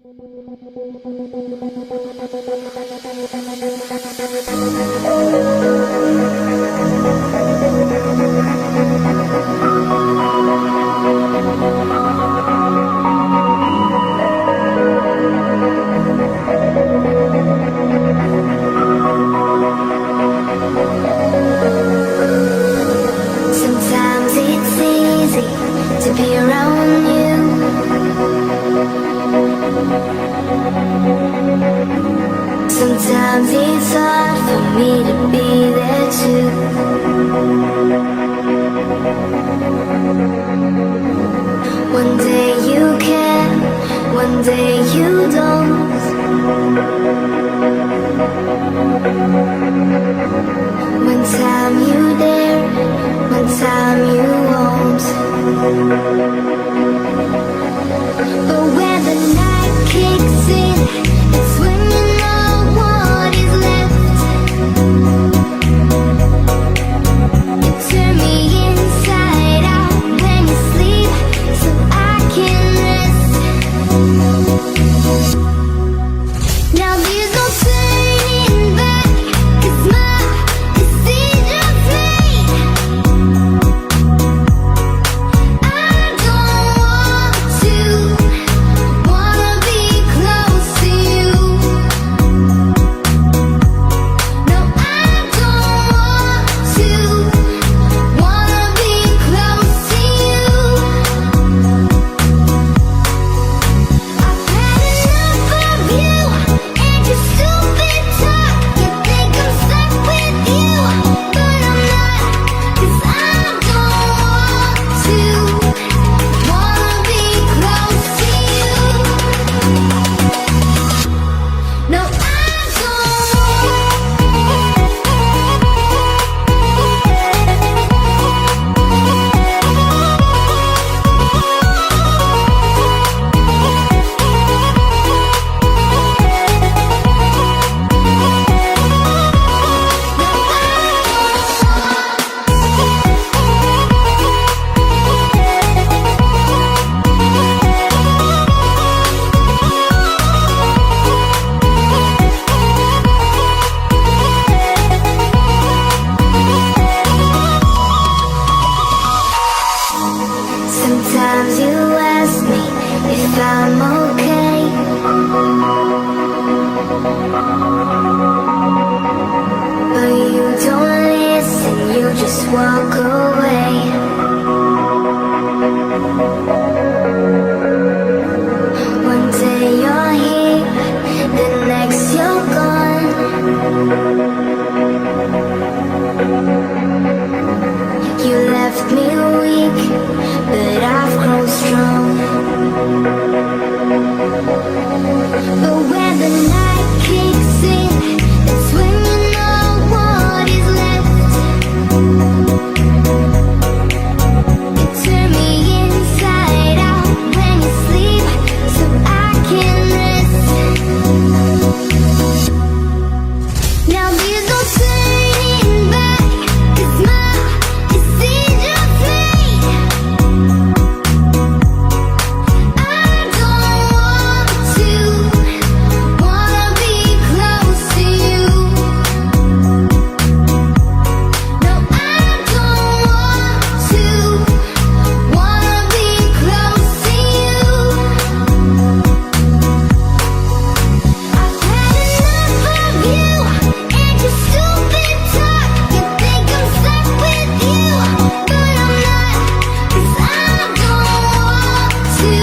Sometimes it's easy to be around you. Sometimes it's hard for me to be there too. One day you can, one day you don't. One time you dare, one time you won't. But when the night kicks in, it's when you know what is left. You turn me inside out when you sleep, so I can rest. Now there's no turning back, 'cause my decision's made. I don't want to, wanna be close to you. No, I don't want to, wanna be close to you. I've had enough of you and your stupid talk. You think I'm stuck with you, but I'm not. 'Cause I don't want to, wanna be close to you. No, I sometimes you ask me if I'm okay, but you don't listen, you just walk away. One day you're here, the next you're gone. You left me weak, but I've grown strong. But when the night kicks in, that's when you know what is left. You turn me inside out when you sleep, so I can rest. Now there's no turning back, 'cause my decision's made. I don't want to, wanna be close to you. No, I don't want to, wanna be close to you. I've had enough of you and your stupid talk. You think I'm stuck with you, but I'm not. 'Cause I don't want to,